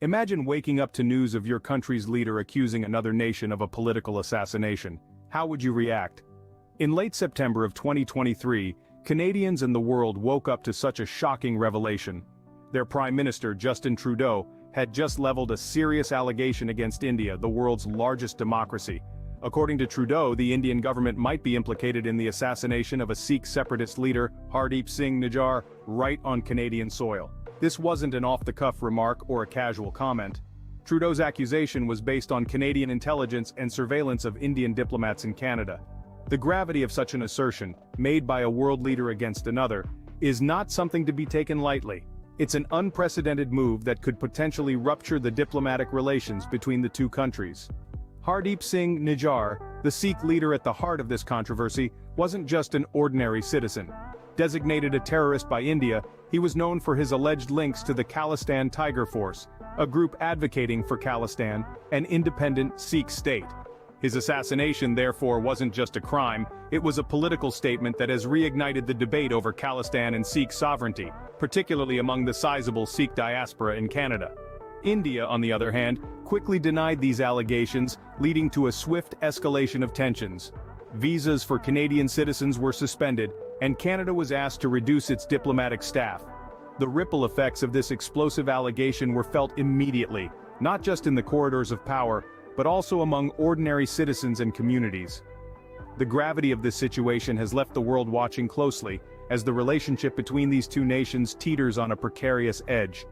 Imagine waking up to news of your country's leader accusing another nation of a political assassination. How would you react? In late September of 2023, Canadians and the world woke up to such a shocking revelation. Their Prime Minister, Justin Trudeau, had just leveled a serious allegation against India, the world's largest democracy. According to Trudeau, the Indian government might be implicated in the assassination of a Sikh Separatist leader, Hardeep Singh Nijjar, right on Canadian soil. This wasn't an off-the-cuff remark or a casual comment. Trudeau's accusation was based on Canadian intelligence and surveillance of Indian diplomats in Canada. The gravity of such an assertion, made by a world leader against another, is not something to be taken lightly. It's an unprecedented move that could potentially rupture the diplomatic relations between the two countries. Hardeep Singh Nijjar, the Sikh leader at the heart of this controversy, wasn't just an ordinary citizen. Designated a terrorist by India, he was known for his alleged links to the Khalistan Tiger Force, a group advocating for Khalistan, an independent Sikh state. His assassination therefore wasn't just a crime, it was a political statement that has reignited the debate over Khalistan and Sikh sovereignty, particularly among the sizable Sikh diaspora in Canada. India, on the other hand, quickly denied these allegations, leading to a swift escalation of tensions. Visas for Canadian citizens were suspended, and Canada was asked to reduce its diplomatic staff. The ripple effects of this explosive allegation were felt immediately, not just in the corridors of power, but also among ordinary citizens and communities. The gravity of this situation has left the world watching closely, as the relationship between these two nations teeters on a precarious edge.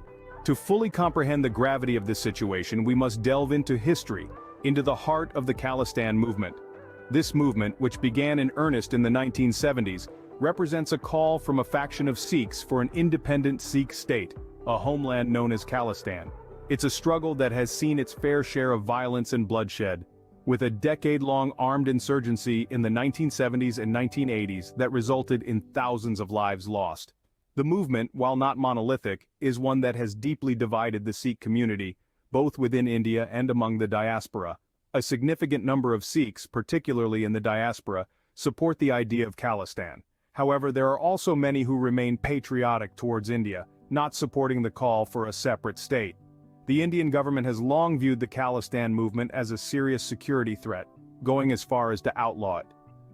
To fully comprehend the gravity of this situation, we must delve into history, into the heart of the Khalistan movement. This movement, which began in earnest in the 1970s, represents a call from a faction of Sikhs for an independent Sikh state, a homeland known as Khalistan. It's a struggle that has seen its fair share of violence and bloodshed, with a decade-long armed insurgency in the 1970s and 1980s that resulted in thousands of lives lost. The movement, while not monolithic, is one that has deeply divided the Sikh community, both within India and among the diaspora. A significant number of Sikhs, particularly in the diaspora, support the idea of Khalistan. However, there are also many who remain patriotic towards India, not supporting the call for a separate state. The Indian government has long viewed the Khalistan movement as a serious security threat, going as far as to outlaw it.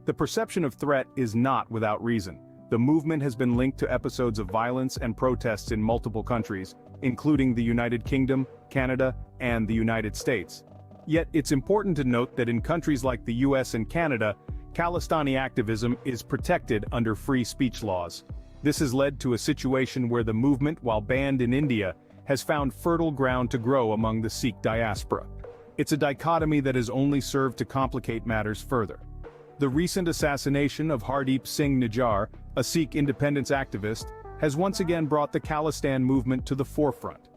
The perception of threat is not without reason. The movement has been linked to episodes of violence and protests in multiple countries, including the United Kingdom, Canada, and the United States. Yet it's important to note that in countries like the US and Canada, Khalistani activism is protected under free speech laws. This has led to a situation where the movement, while banned in India, has found fertile ground to grow among the Sikh diaspora. It's a dichotomy that has only served to complicate matters further. The recent assassination of Hardeep Singh Nijjar, a Sikh independence activist, has once again brought the Khalistan movement to the forefront.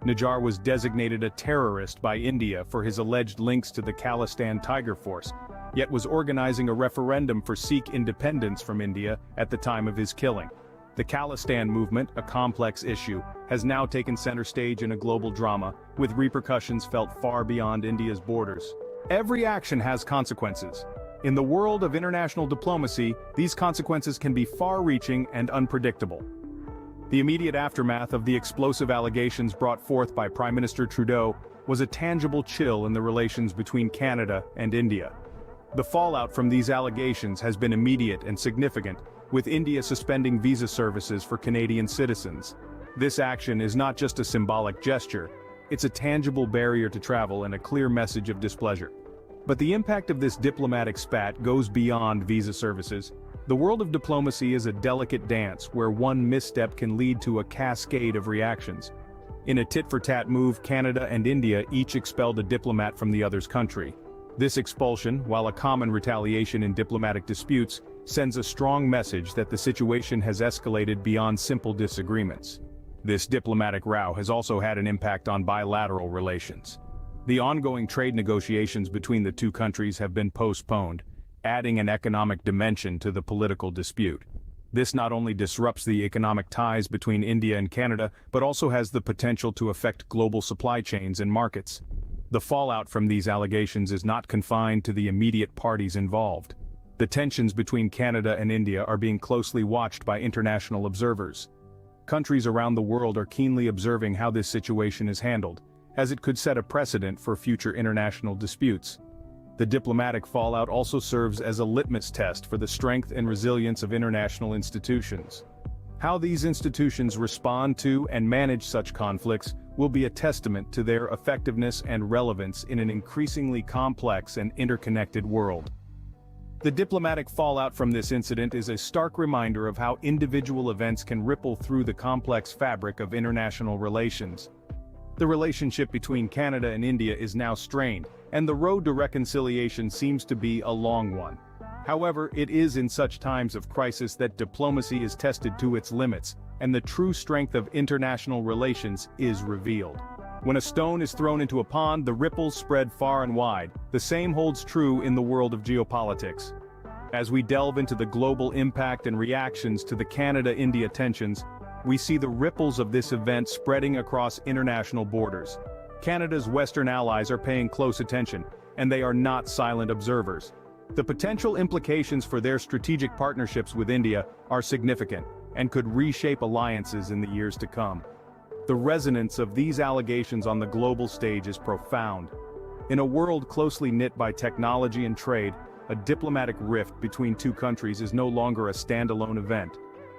Nijjar was designated a terrorist by India for his alleged links to the Khalistan Tiger Force, yet was organizing a referendum for Sikh independence from India at the time of his killing. The Khalistan movement, a complex issue, has now taken center stage in a global drama, with repercussions felt far beyond India's borders. Every action has consequences. In the world of international diplomacy, these consequences can be far-reaching and unpredictable. The immediate aftermath of the explosive allegations brought forth by Prime Minister Trudeau was a tangible chill in the relations between Canada and India. The fallout from these allegations has been immediate and significant, with India suspending visa services for Canadian citizens. This action is not just a symbolic gesture, it's a tangible barrier to travel and a clear message of displeasure. But the impact of this diplomatic spat goes beyond visa services. The world of diplomacy is a delicate dance where one misstep can lead to a cascade of reactions. In a tit-for-tat move, Canada and India each expelled a diplomat from the other's country. This expulsion, while a common retaliation in diplomatic disputes, sends a strong message that the situation has escalated beyond simple disagreements. This diplomatic row has also had an impact on bilateral relations. The ongoing trade negotiations between the two countries have been postponed, adding an economic dimension to the political dispute. This not only disrupts the economic ties between India and Canada, but also has the potential to affect global supply chains and markets. The fallout from these allegations is not confined to the immediate parties involved. The tensions between Canada and India are being closely watched by international observers. Countries around the world are keenly observing how this situation is handled, as it could set a precedent for future international disputes. The diplomatic fallout also serves as a litmus test for the strength and resilience of international institutions. How these institutions respond to and manage such conflicts will be a testament to their effectiveness and relevance in an increasingly complex and interconnected world. The diplomatic fallout from this incident is a stark reminder of how individual events can ripple through the complex fabric of international relations. The relationship between Canada and India is now strained, and the road to reconciliation seems to be a long one. However, it is in such times of crisis that diplomacy is tested to its limits, and the true strength of international relations is revealed. When a stone is thrown into a pond, the ripples spread far and wide. The same holds true in the world of geopolitics. As we delve into the global impact and reactions to the Canada-India tensions, we see the ripples of this event spreading across international borders. Canada's Western allies are paying close attention, and they are not silent observers. The potential implications for their strategic partnerships with India are significant, and could reshape alliances in the years to come. The resonance of these allegations on the global stage is profound. In a world closely knit by technology and trade, a diplomatic rift between two countries is no longer a standalone event.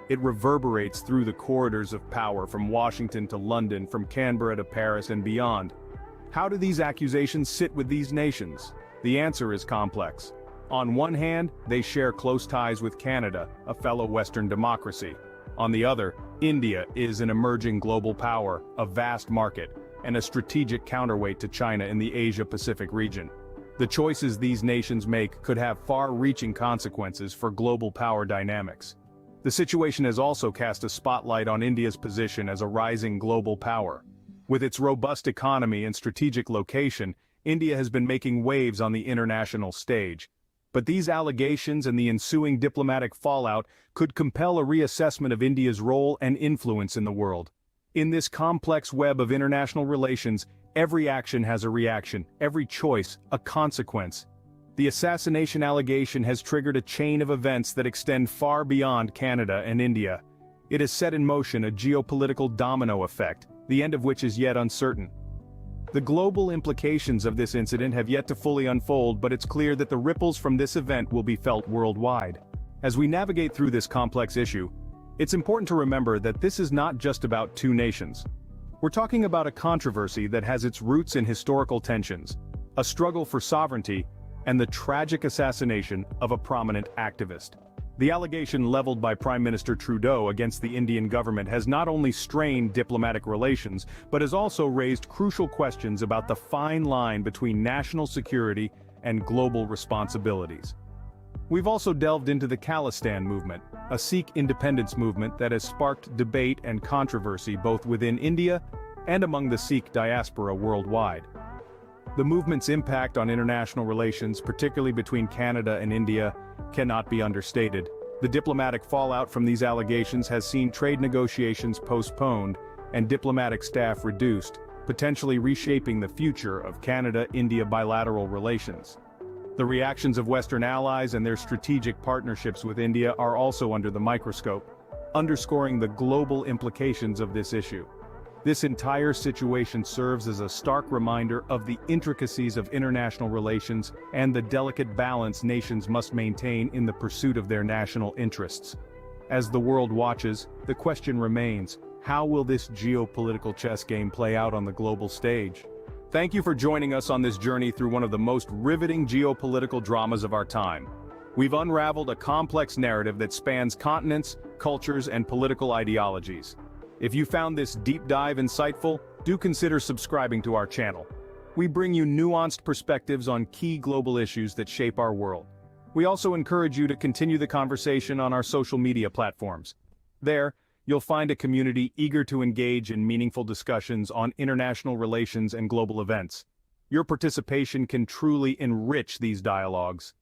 It reverberates through the corridors of power from Washington to London, from Canberra to Paris and beyond. How do these accusations sit with these nations? The answer is complex. On one hand, they share close ties with Canada, a fellow Western democracy. On the other, India is an emerging global power, a vast market, and a strategic counterweight to China in the Asia-Pacific region. The choices these nations make could have far-reaching consequences for global power dynamics. The situation has also cast a spotlight on India's position as a rising global power. With its robust economy and strategic location, India has been making waves on the international stage. But these allegations and the ensuing diplomatic fallout could compel a reassessment of India's role and influence in the world. In this complex web of international relations, every action has a reaction, every choice, a consequence. The assassination allegation has triggered a chain of events that extend far beyond Canada and India. It has set in motion a geopolitical domino effect, the end of which is yet uncertain. The global implications of this incident have yet to fully unfold, but it's clear that the ripples from this event will be felt worldwide. As we navigate through this complex issue, it's important to remember that this is not just about two nations. We're talking about a controversy that has its roots in historical tensions, a struggle for sovereignty, and the tragic assassination of a prominent activist. The allegation leveled by Prime Minister Trudeau against the Indian government has not only strained diplomatic relations, but has also raised crucial questions about the fine line between national security and global responsibilities. We've also delved into the Khalistan Movement, a Sikh independence movement that has sparked debate and controversy both within India and among the Sikh diaspora worldwide. The movement's impact on international relations, particularly between Canada and India, cannot be understated. The diplomatic fallout from these allegations has seen trade negotiations postponed and diplomatic staff reduced, potentially reshaping the future of Canada-India bilateral relations. The reactions of Western allies and their strategic partnerships with India are also under the microscope, underscoring the global implications of this issue. This entire situation serves as a stark reminder of the intricacies of international relations and the delicate balance nations must maintain in the pursuit of their national interests. As the world watches, the question remains, how will this geopolitical chess game play out on the global stage? Thank you for joining us on this journey through one of the most riveting geopolitical dramas of our time. We've unraveled a complex narrative that spans continents, cultures, and political ideologies. If you found this deep dive insightful, do consider subscribing to our channel. We bring you nuanced perspectives on key global issues that shape our world. We also encourage you to continue the conversation on our social media platforms. There, you'll find a community eager to engage in meaningful discussions on international relations and global events. Your participation can truly enrich these dialogues.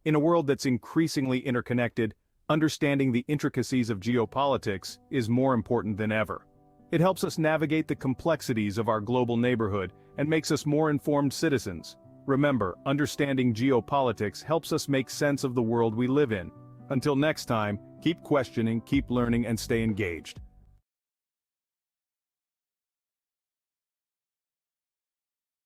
In a world that's increasingly interconnected, understanding the intricacies of geopolitics is more important than ever. It helps us navigate the complexities of our global neighborhood and makes us more informed citizens. Remember, understanding geopolitics helps us make sense of the world we live in. Until next time, keep questioning, keep learning, and stay engaged.